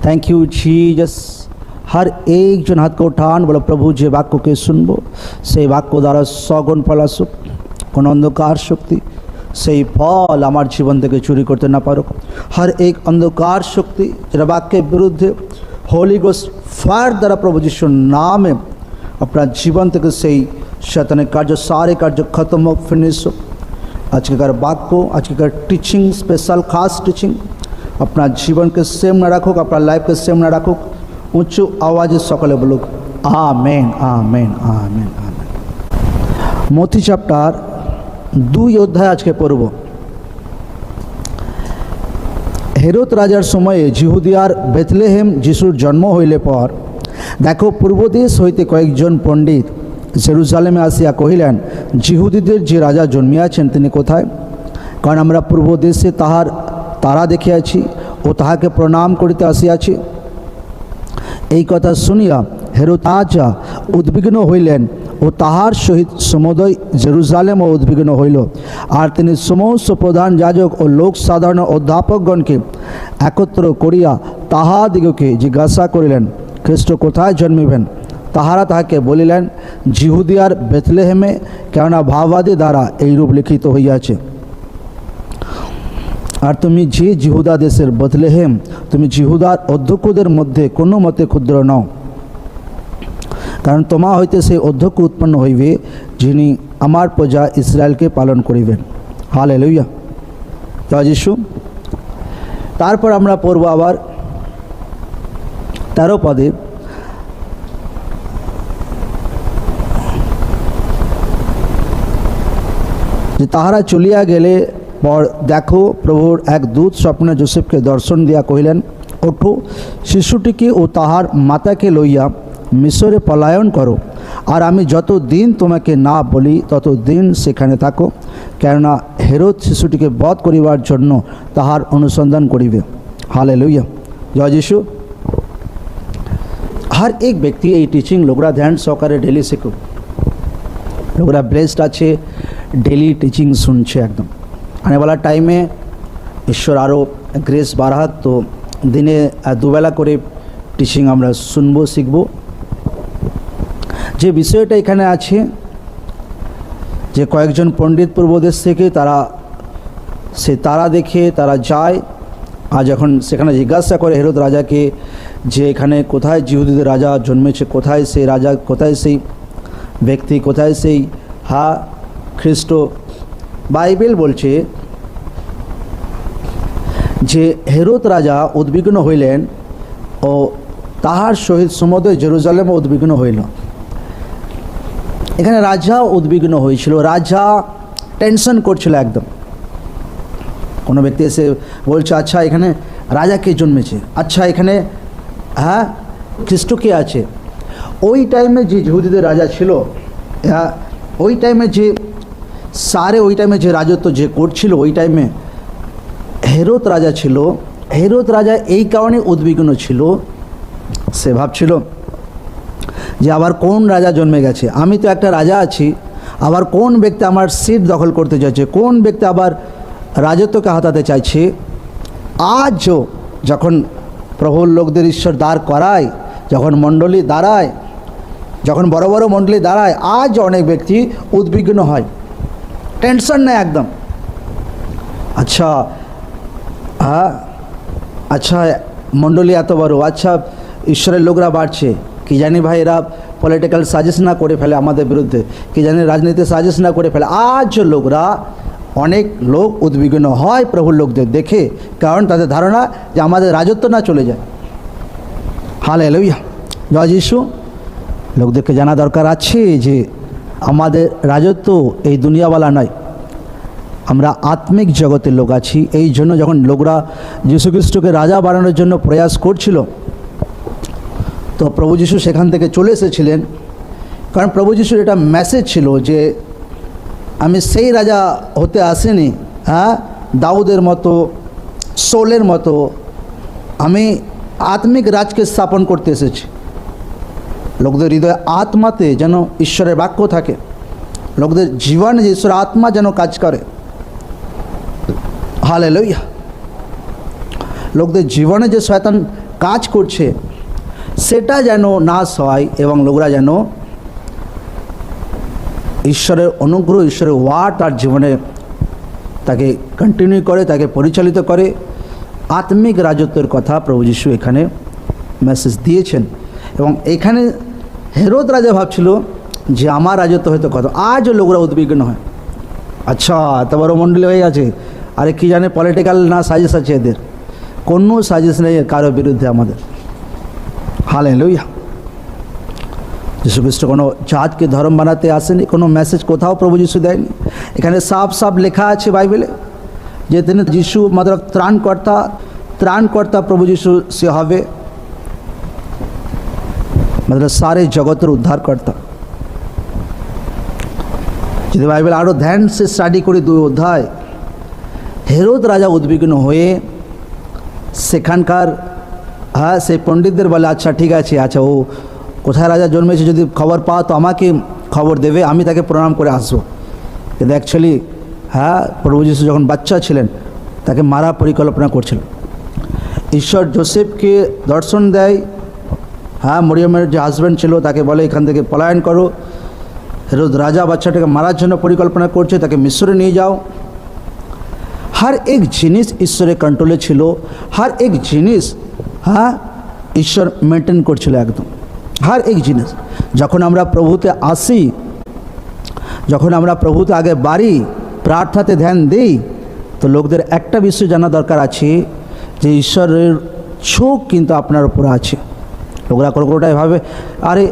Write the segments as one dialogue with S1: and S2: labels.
S1: Thank you Jesus. हर एक जन हाथ को उठान बोलो प्रभु जे वाक्य के सुनबो से वाक्य द्वारा सगुण फल आसुक, कोनो अंधकार शक्ति সেই ফল আমার জীবন থেকে চুরি করতে না পারুক। हर एक अंधकार शक्ति যেটা বাক্যের বিরুদ্ধে হোলি গোস্ট ফায়ার দ্বারা প্রভু যিশুর নামে আপনার জীবন থেকে সেই শয়তানের কার্য सारे कार्य खत्म हो, फिनिश हो। আজকেকার বাক্য আজকেকার টিচিং স্পেশাল খাস টিচিং আপনার জীবনকে সেম না রাখুক, আপনার লাইফকে সেম না রাখুক। উঁচু আওয়াজে সকলে বলুক আমেন আমেন আমেন আমেন। মথি চ্যাপ্টার 2 অধ্যায় আজকে পড়ব। হেরোদ রাজার সময়ে জিহুদিয়ার বেথলেহেম যিশুর জন্ম হইলে পর দেখো পূর্বদেশ হইতে কয়েকজন পণ্ডিত জেরুজালেমে আসিয়া কহিলেন, জিহুদিদের যে রাজা জন্মিয়াছেন তিনি কোথায়? কারণ আমরা পূর্ব দেশে তাহার তারা দেখিয়াছি ও তাহাকে প্রণাম করিতে আসিয়াছি। এই কথা শুনিয়া হেরোদ রাজা উদ্বিগ্ন হইলেন ও তাহার সহিত সমুদয় জেরুজালেম উদ্বিগ্ন হইল। আর তিনি সমস্ত প্রধান যাজক ও লোক সাধারণ অধ্যাপকগণকে একত্র করিয়া তাহাদিগকে জিজ্ঞাসা করিলেন, খ্রিস্ট কোথায় জন্মিবেন? তাহারা তাহাকে বলিলেন, জিহুদিয়ার বেথলেহেমে, কেননা ভাববাদী দ্বারা এইরূপ লিখিত হইয়াছে। আর তুমি যে জিহুদা দেশের বেথলেহেম, তুমি জিহুদার অধ্যক্ষদের মধ্যে কোনো মতে ক্ষুদ্র নও, কারণ তোমা হইতে সেই অধ্যক্ষ উৎপন্ন হইবে যিনি আমার প্রজা ইসরায়েলকে পালন করিবেন। হালেলুয়া, জয় যিশু। তারপর আমরা পড়ব আবার 13 পদে, যে তাহারা চলিয়া গেলে পর দেখো প্রভুর এক দূত স্বপ্নে যোসেফকে দর্শন দিয়া কহিলেন, ওঠো, শিশুটিকে ও তাহার মাতাকে লইয়া মিশরে পলায়ন করো, আর আমি যত দিন তোমাকে না বলি তত দিন সেখানে থাকো, কেননা হেরোদ শিশুটিকে বধ করিবার জন্য তাহার অনুসন্ধান করিবে। हालेलुया, जय यीशु। हर एक व्यक्ति ये टीचिंग लोगरा ध्यान सहकारे डेली सीखो। लोगरा ब्लेस्ड आछे, डेली टीचिंग सुनछे एकदम। आने वाला टाइमे ईश्वर आरो ग्रेस बाढ़ाक, तो दिने दुबेला करे टीचिंग आमरा सुनबो शिखबो। যে বিষয়টা এখানে আছে যে কয়েকজন পণ্ডিত পূর্বদেশ থেকে তারা সে তারা দেখে তারা যায়, আর যখন সেখানে জিজ্ঞাসা করে হেরোদ রাজাকে যে এখানে কোথায় জিহুদীদের রাজা জন্মেছে, কোথায় সেই রাজা, কোথায় সেই ব্যক্তি, কোথায় সেই খ্রিস্ট, বাইবেল বলছে যে হেরোদ রাজা উদ্বিগ্ন হইলেন ও তাহার সহিত সমুদয় জেরুজালেম উদ্বিগ্ন হইল। এখানে রাজা উদ্বিগ্ন হয়েছিল, রাজা টেনশন করছিল একদম। কোনো ব্যক্তি এসে বলছে, আচ্ছা এখানে রাজা কে জন্মেছে, আচ্ছা এখানে খ্রিস্ট কে আছে। ওই টাইমে যে ইহুদিদের রাজা ছিল, ওই টাইমে যে ওই টাইমে যে রাজত্ব যে করছিল, ওই টাইমে হেরোদ রাজা ছিল। হেরোদ রাজা এই কারণে উদ্বিগ্ন ছিল, সে ভাবছিল যে আবার কোন রাজা জন্মে গেছে, আমি তো একটা রাজা আছি, আবার কোন ব্যক্তি আমার সিট দখল করতে চাইছে, কোন ব্যক্তি আবার রাজত্বকে হাতাতে চাইছে। আজও যখন প্রভুর লোকদের ঈশ্বর দাঁড় করায়, যখন মণ্ডলী দাঁড়ায়, যখন বড় বড় মণ্ডলী দাঁড়ায়, আজ অনেক ব্যক্তি উদ্বিগ্ন হয়, টেনশন নেয় একদম। আচ্ছা আচ্ছা মণ্ডলী এত বড়, আচ্ছা ঈশ্বরের লোকরা বাড়ছে, কি জানি ভাই এরা পলিটিক্যাল সাজেশ না করে ফেলে আমাদের বিরুদ্ধে, কি জানি রাজনীতি সাজেশ না করে ফেলে। আজ লোকরা অনেক লোক উদ্বিগ্ন হয় প্রভুর লোকদের দেখে, কারণ তাদের ধারণা যে আমাদের রাজত্ব না চলে যায়। হালেলুয়া, জয় যিশু। লোকদেরকে জানা দরকার আছে যে আমাদের রাজত্ব এই দুনিয়াওয়ালা নয়, আমরা আত্মিক জগতের লোক আছি। এই জন্য যখন লোকরা যীশু খ্রিস্টকে রাজা বানানোর জন্য প্রয়াস করছিল, তো প্রভু যিশু সেখান থেকে চলে এসেছিলেন, কারণ প্রভু যিশুর এটা মেসেজ ছিল যে আমি সেই রাজা হতে আসিনি দাউদের মতো, শৌলের মতো, আমি আত্মিক রাজকে স্থাপন করতে এসেছি। লোকদের হৃদয়ে আত্মাতে যেন ঈশ্বরের বাক্য থাকে, লোকদের জীবনে যে ঈশ্বর আত্মা যেন কাজ করে। হালেলুয়া। লোকদের জীবনে যে শয়তান কাজ করছে সেটা যেন নাশ হয় এবং লোকরা যেন ঈশ্বরের অনুগ্রহ, ঈশ্বরের ওয়ার্ড তার জীবনে তাকে কন্টিনিউ করে, তাকে পরিচালিত করে। আত্মিক রাজত্বের কথা প্রভু যিশু এখানে মেসেজ দিয়েছেন। এবং এখানে হেরোদ রাজা ভাবছিল যে আমার রাজত্ব হয়তো কত, আজও লোকরা উদ্বিগ্ন হয়, আচ্ছা এত বড় মণ্ডলী হয়ে গেছে, আরে কি জানে পলিটিক্যাল না সাজিশ আছে এদের, কোনো সাজিশ নেই কারোর বিরুদ্ধে আমাদের। হালেলুয়া। যিশু খ্রিস্ট কোনো জাতকে ধর্ম বানাতে আসেনি, কোনো মেসেজ কোথাও প্রভু যিশু দেয়নি। এখানে সাফ সাফ লেখা আছে বাইবেলে যে তিনি যিশু মতলব ত্রাণকর্তা প্রভু যিশু সে হবে, মতলব সারে জগতের উদ্ধারকর্তা। যদি বাইবেল আরও ধ্যান সে স্টাডি করি 2 অধ্যায়, হেরোদ রাজা উদ্বিগ্ন হয়ে সেখানকার সেই পণ্ডিতদের বলে আচ্ছা ঠিক আছে, আচ্ছা ও কোথায় রাজা জন্মেছে যদি খবর পাও তো আমাকে খবর দেবে, আমি তাকে প্রণাম করে আসবো। কিন্তু অ্যাকচুয়ালি প্রভু যিশু যখন বাচ্চা ছিলেন তাকে মারা পরিকল্পনা করছিল। ঈশ্বর যোসেফকে দর্শন দেয়, মরিয়মের যে হাজব্যান্ড ছিল তাকে বলে এখান থেকে পলায়ন করো। হেরোদ রাজা বাচ্চাটাকে মারার জন্য পরিকল্পনা করছে, তাকে মিশরে নিয়ে যাও। हर एक जिनिस ईश्वरेर कंट्रोले छिलो, हर एक जिनिस ईश्वर मेनटेन करछिलो एकदम, हर एक जिनिस। जखन आमरा प्रभुते आसि, जखन आमरा प्रभुते आगे बाड़ी, प्रार्थनाते ध्यान देई, तो लोकदेर एकटा विषय जाना दरकार आछे जे ईश्वरेर चोख किन्तु आपनार उपर आछे। लोकरा कोনোটাই भावे आरे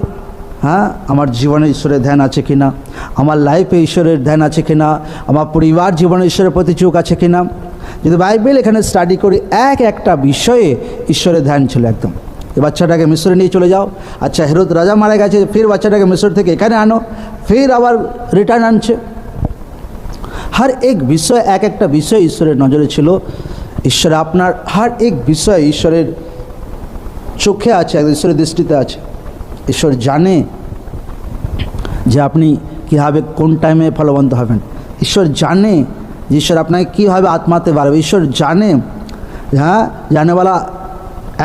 S1: আমার জীবনে ঈশ্বরের ধ্যান আছে কিনা, আমার লাইফে ঈশ্বরের ধ্যান আছে কিনা, আমার পরিবার জীবনে ঈশ্বরের প্রতি চোখ আছে কিনা। যদি বাইবেল এখানে স্টাডি করি একটা বিষয়ে ঈশ্বরের ধ্যান ছিল একদম। এই বাচ্চাটাকে মিশরে নিয়ে চলে যাও, আচ্ছা হেরোদ রাজা মারা গেছে, ফির বাচ্চাটাকে মিশর থেকে এখানে আনো, ফির আবার রিটার্ন আনছে। हर एक বিষয় একটা বিষয় ঈশ্বরের নজরে ছিল। ঈশ্বর আপনার हर एक বিষয় ঈশ্বরের চোখে আছে, ঈশ্বরের দৃষ্টিতে আছে। ঈশ্বর জানে যে আপনি কীভাবে কোন টাইমে ফলবন্ত হবেন। ঈশ্বর জানে যে ঈশ্বর আপনাকে কীভাবে আত্মাতে বাড়াবে। ঈশ্বর জানে জানেওয়ালা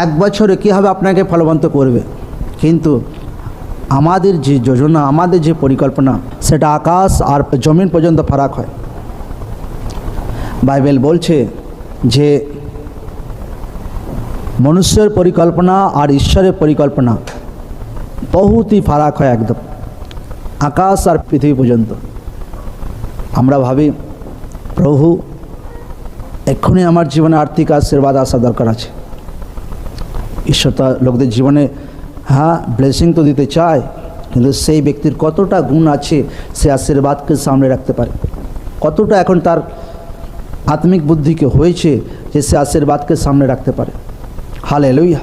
S1: 1 বছরে কীভাবে আপনাকে ফলবন্ত করবে। কিন্তু আমাদের যে যোজনা, আমাদের যে পরিকল্পনা, সেটা আকাশ আর জমিন পর্যন্ত ফারাক হয়। বাইবেল বলছে যে মনুষ্যের পরিকল্পনা আর ঈশ্বরের পরিকল্পনা बहुत ही फाराक है एकदम, आकाश और पृथ्वी पर्यन्त। আমরা ভাবি প্রভু এক্ষুনি আমার জীবনে আর্থিক আশীর্বাদ আসা দরকার আছে। ঈশ্বর তো লোকদের জীবনে ব্লেসিং তো দিতে চায়, কিন্তু সেই ব্যক্তির কতটা গুণ আছে সে আশীর্বাদকে সামনে রাখতে পারে, কতটা এখন তার আত্মিক বুদ্ধিকে হয়েছে যে সে আশীর্বাদকে সামনে রাখতে পারে। হালেলুয়া,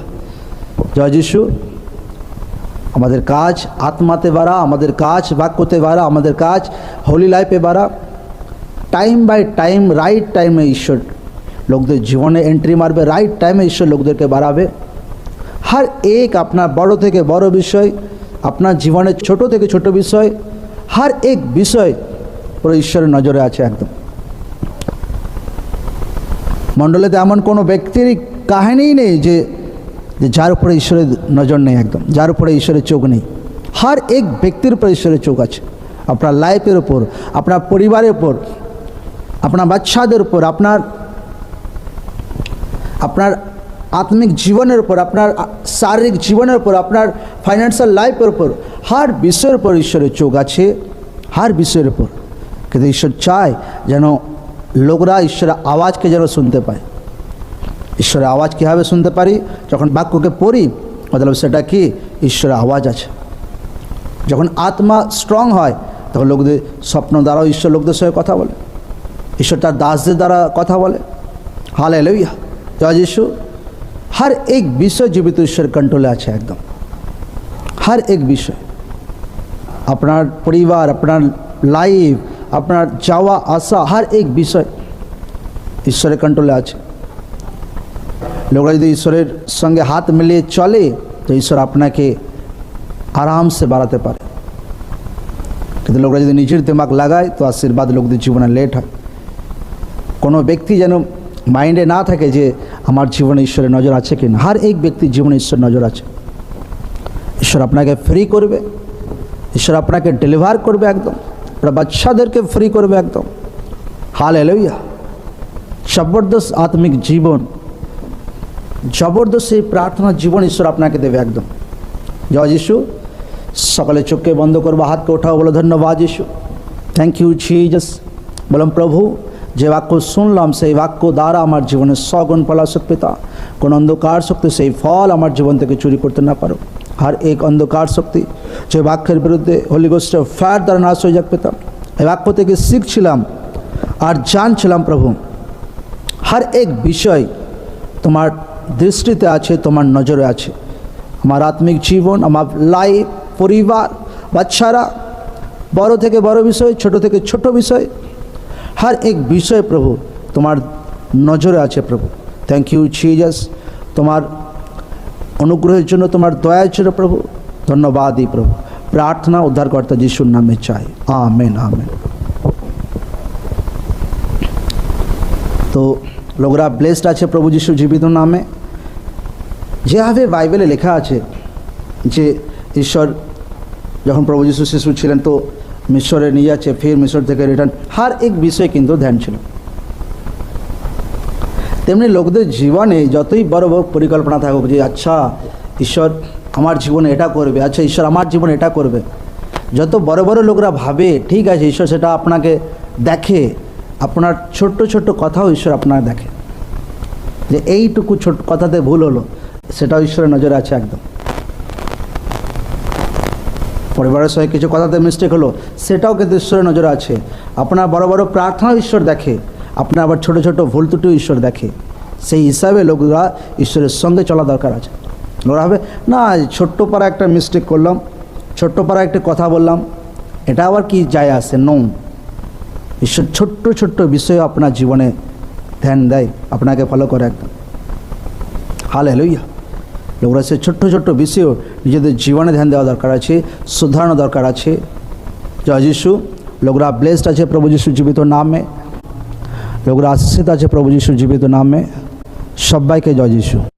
S1: জয় যিশু। আমাদের কাজ আত্মাতে বাড়া, আমাদের কাজ বাক্যতে বাড়া, আমাদের কাজ হোলি লাইফে বাড়া। টাইম বাই টাইম রাইট টাইমে ঈশ্বর লোকদের জীবনে এন্ট্রি মারবে, রাইট টাইমে ঈশ্বর লোকদেরকে বাড়াবে। हर एक আপনার বড় থেকে বড় বিষয়, আপনার জীবনের ছোট থেকে ছোট বিষয়, हर एक বিষয় পুরো ঈশ্বরের নজরে আছে একদম। মণ্ডলীতে এমন কোনো ব্যক্তির কাহিনীই নেই যে যার উপরে ঈশ্বরের নজর নেই একদম, যার উপরে ঈশ্বরের চোখ নেই। हर एक ব্যক্তির উপর ঈশ্বরের চোখ আছে, আপনার লাইফের উপর, আপনার পরিবারের উপর, আপনার বাচ্চাদের উপর, আপনার আত্মিক জীবনের উপর, আপনার শারীরিক জীবনের উপর, আপনার ফাইন্যান্সিয়াল লাইফের উপর, हर বিষয়ের উপর ঈশ্বরের চোখ আছে, हर বিষয়ের উপর। কিন্তু ঈশ্বর চায় যেন লোকরা ঈশ্বরের আওয়াজকে যেন শুনতে পায়। ঈশ্বরের আওয়াজ কীভাবে শুনতে পারি? যখন বাক্যকে পড়ি, মতলব সেটা কি ঈশ্বরের আওয়াজ আছে। যখন আত্মা স্ট্রং হয় তখন লোকদের স্বপ্ন দ্বারাও ঈশ্বর লোকদের সঙ্গে কথা বলে, ঈশ্বর তার দাসদের দ্বারা কথা বলে। হালেলুয়া, জয় যিশু। हर एक বিষয় জীবিত ঈশ্বরের কন্ট্রোলে আছে একদম, हर एक বিষয়। আপনার পরিবার, আপনার লাইফ, আপনার যাওয়া আসা, हर एक বিষয় ঈশ্বরের কন্ট্রোলে আছে। লোকরা যদি ঈশ্বরের সঙ্গে হাত মিলিয়ে চলে তো ঈশ্বর আপনাকে আরামসে বাড়াতে পারে। কিন্তু লোকরা যদি নিজের দিমাগ লাগায় তো আশীর্বাদ লোকদের জীবনে লেট হয়। কোনো ব্যক্তি যেন মাইন্ডে না থাকে যে আমার জীবনে ঈশ্বরের নজর আছে কি না। हर एक ব্যক্তির জীবনে ঈশ্বরের নজর আছে। ঈশ্বর আপনাকে ফ্রি করবে, ঈশ্বর আপনাকে ডেলিভার করবে, একদম আপনার বাচ্চাদেরকে ফ্রি করবে একদম। হালেলুয়া। জবরদস্ত আত্মিক জীবন, জবরদস্ত এই প্রার্থনার জীবন ঈশ্বর আপনাকে দেবে একদম। জয় যিশু। সকলে চোখকে বন্ধ করবো, হাতকে ওঠাও, বলো ধন্যবাদ যিশু, থ্যাংক ইউ জিসাস। বললাম প্রভু যে বাক্য শুনলাম সেই বাক্য দ্বারা আমার জীবনে সগুণ ফল আসুক পিতা। কোন অন্ধকার শক্তি সেই ফল আমার জীবন থেকে চুরি করতে না পারো। हर एक अंधकार शक्ति जो वाक्यर बिरुद्धे होली गोस्टर फायर द्वारा नाश हो जाक पिता। এই বাক্য থেকে শিখছিলাম আর জানছিলাম প্রভু हर एक বিষয় তোমার দৃষ্টিতে আছে, তোমার নজরে আছে। আমার আত্মিক জীবন, আমার লাইফ, পরিবার, বাচ্চারা, বড় থেকে বড় বিষয়, ছোট থেকে ছোট বিষয়, हर एक বিষয় প্রভু তোমার নজরে আছে প্রভু। Thank you Jesus. তোমার অনুগ্রহের জন্য, তোমার দয়ার জন্য প্রভু ধন্যবাদ দিই প্রভু। প্রার্থনা উদ্ধারকর্তা যিশুর নামে চাই, আমেন আমেন। তো লোকরা ব্লেসড আছে প্রভু যিশু জীবিত নামে। যেভাবে বাইবেলে লেখা আছে যে ঈশ্বর যখন প্রভু যিশু শিশু ছিলেন তো মিশরে নিয়ে যাচ্ছে, ফির মিশর থেকে রিটার্ন, हर एक বিষয় কিন্তু ধ্যান ছিল। তেমনি লোকদের জীবনে যতই বড় বড় পরিকল্পনা থাকুক যে আচ্ছা ঈশ্বর আমার জীবনে এটা করবে, আচ্ছা ঈশ্বর আমার জীবনে এটা করবে, যত বড় বড় লোকরা ভাবে ঠিক আছে ঈশ্বর সেটা আপনাকে দেখে, আপনার ছোট্ট ছোট্ট কথাও ঈশ্বর আপনার দেখে যে এইটুকু ছোট্ট কথাতে ভুল হলো, সেটাও ঈশ্বরের নজরে আছে একদম। পরিবারের সঙ্গে কিছু কথাতে মিস্টেক হলো, সেটাও কিন্তু ঈশ্বরের নজরে আছে। আপনার বড় বড় প্রার্থনাও ঈশ্বর দেখে, আপনার আবার ছোটো ছোটো ভুল ত্রুটিও ঈশ্বর দেখে। সেই হিসাবে লোকরা ঈশ্বরের সঙ্গে চলা দরকার আছে। ওরা হবে না ছোট্ট পাড়া একটা মিস্টেক করলাম, ছোট্ট পাড়া একটা কথা বললাম, এটা আবার কি যায় আসে, নো। ঈশ্বর ছোট্ট ছোট্ট বিষয়ে আপনার জীবনে ধ্যান দেয়, আপনাকে ফলো করে একদম। হালেলুয়া। লোকরা সে ছোট্ট ছোট্ট বিষয়েও নিজেদের জীবনে ধ্যান দেওয়া দরকার আছে, সুধারণা দরকার আছে। জয় যিশু। লোকরা ব্লেসড আছে প্রভু যিশু জীবিত নামে, লোকরা আশীষিত আছে প্রভু যিশু জীবিত নামে। সবাইকে জয় যিশু।